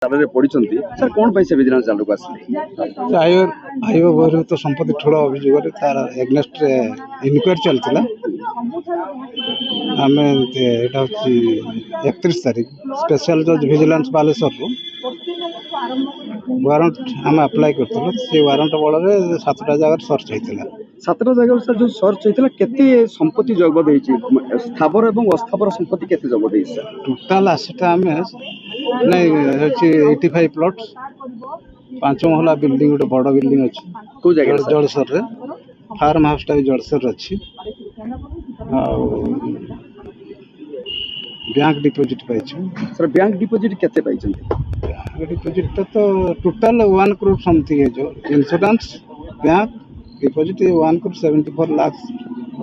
ଜାଲରେ ପଡ଼ିଛନ୍ତି ସାର୍ କଣ ପାଇଁ ସେ ଭିଜିଲାନ୍ସ ଜାଲକୁ ଆସିଲେ? ଆୟ ବହିର୍ଭୂତ ସମ୍ପତ୍ତି ଠୁଳ ଅଭିଯୋଗରେ ତାର ଏଗନେଷ୍ଟରେ ଇନକ୍ୱାରି ଚାଲିଥିଲା। ଆମେ ଏଇଟା ହେଉଛି 31 ତାରିଖ ସ୍ପେଶାଲ ଜଜ୍ ଭିଜିଲାନ୍ସ ବାଲେଶ୍ୱରରୁ ୱାରଣ୍ଟ ଆମେ ଆପ୍ଲାଏ କରିଥିଲୁ। ସେ ୱାରଣ୍ଟ ବଳରେ 7ଟା ଜାଗାରେ ସର୍ଚ୍ଚ ହେଇଥିଲା। 7ଟା ଜାଗାରେ ସାର୍ ଯୋଉ ସର୍ଚ୍ଚ ହେଇଥିଲା କେତେ ସମ୍ପତ୍ତି ଜବତ ହେଇଛି, ସ୍ଥାବର ଏବଂ ଅସ୍ଥାବର ସମ୍ପତ୍ତି କେତେ ଜବତ ହେଇଛି ସାର୍? ଟୋଟାଲ ଆସିଟା ଆମେ ନାଇଁ ହେଉଛି 85 ପ୍ଲଟ୍, 5 ମହଲା ବିଲ୍ଡିଂ, ଗୋଟେ ବଡ଼ ବିଲ୍ଡିଂ ଅଛି କୋଉ ଜାଗାରେ ସାର୍? ଜଳେଶ୍ୱରରେ। ଫାର୍ମ ହାଉସଟା ବି ଜଳେଶ୍ୱରରେ ଅଛି। ଆଉ ବ୍ୟାଙ୍କ ଡିପୋଜିଟ୍ ପାଇଛୁ। ସାର୍ ବ୍ୟାଙ୍କ ଡିପୋଜିଟ୍ କେତେ ପାଇଛନ୍ତି? ବ୍ୟାଙ୍କ ଡିପୋଜିଟ୍ଟା ତ ଟୋଟାଲ 1 crore ସମଥିଙ୍ଗ ହେଇଯିବ। Insurance bank deposit 1 crore 74 lakhs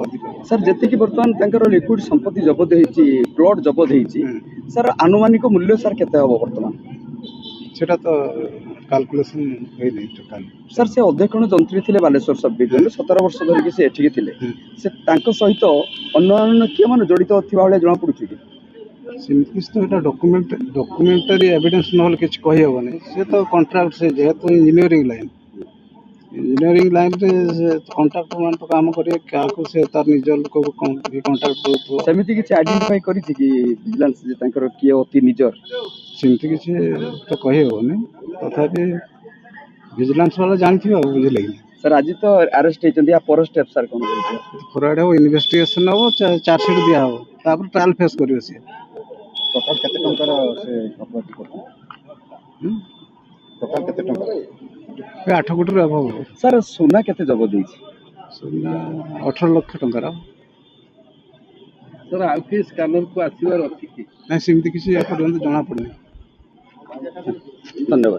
ଅଧିକ। ସାର୍ ଯେତିକି ବର୍ତ୍ତମାନ ତାଙ୍କର ଲିକ୍ୱିଡ ସମ୍ପତ୍ତି ଜବତ ହେଇଛି, ପ୍ଲଟ୍ ଜବତ ହେଇଛି, ସାର୍ ଆନୁମାନିକ ମୂଲ୍ୟ ସାର୍ କେତେ ହବ ବର୍ତ୍ତମାନ? ସେଟା ତ କାଲକୁଲେସନ୍ ହେଇନି ଟୋଟାଲ। ସାର୍ ସେ ଅଧ୍ୟକ୍ଷଣ ଯନ୍ତ୍ରୀ ଥିଲେ ବାଲେଶ୍ୱର ସବ୍ ଡିଭିଜନରେ, 17 ବର୍ଷ ଧରିକି ସେ ଏଠିକି ଥିଲେ। ସେ ତାଙ୍କ ସହିତ ଅନ୍ୟ କିଏ ମାନେ ଜଡ଼ିତ ଥିବା ଭଳିଆ ଜଣାପଡ଼ୁଛି କି? ସେମିତି କିଛି ତ ଏଇଟା ଡକୁମେଣ୍ଟାରୀ ଏଭିଡେନ୍ସ ନହେଲେ କିଛି କହିହେବନି। ସେ ତ କଣ୍ଟ୍ରାକ୍ଟ, ସେ ଯେହେତୁ ଇଞ୍ଜିନିୟରିଂ ଲାଇନ୍ରେ ସେ କଣ୍ଟ୍ରାକ୍ଟର ମାନେ ତ କାମ କରିବେ, କାହାକୁ ସେ ତାର ନିଜ ଲୋକକୁ କଣ୍ଟ୍ରାକ୍ଟ ଦେଉଥିବ। ସେମିତି କିଛି ଆଇଡେଣ୍ଟିଫାଇ କରିଛି କି ଭିଜିଲାନ୍ସ ଯେ ତାଙ୍କର କିଏ ଅତି ନିଜର? ସେମିତି କିଛି ତ କହିହେବନି, ତଥାପି ଭିଜିଲାନ୍ସ ବାଲା ଜାଣିଥିବେ ଆଉ, ବୁଝିଲେ କି? ସାର୍ ଆଜି ତ ଆରେଷ୍ଟ ହେଇଛନ୍ତି, ୟା ପର ଷ୍ଟେପ୍ ସାର୍ କ'ଣ ରହିଛି? ଫରୱାର୍ଡ ହେବ, ଇନଭେଷ୍ଟିଗେସନ୍ ହେବ, ଚାର୍ଜସିଟ୍ ଦିଆହେବ, ତାପରେ ଟ୍ରାଏଲ୍ ଫେସ୍ କରିବେ ସିଏ। ଟୋଟାଲ କେତେ ଟଙ୍କାର ସେ ପ୍ରପର୍ଟି କରୁଛନ୍ତି? ଟୋଟାଲ କେତେ ଟଙ୍କା? 8 କୋଟିରୁ ଅଭାବ ହେବ। ସାର୍ ସୁନା କେତେ ଜବତ ହେଇଛି? ସୁନା 18 ଲକ୍ଷ ଟଙ୍କାର। ସାର୍ ଆଉ କିଏ ସ୍କାନରକୁ ଆସିବାର ଅଛି କି? ନାଇଁ, ସେମିତି କିଛି ଏପର୍ଯ୍ୟନ୍ତ ଜଣାପଡ଼ିନି। ଧନ୍ୟବାଦ।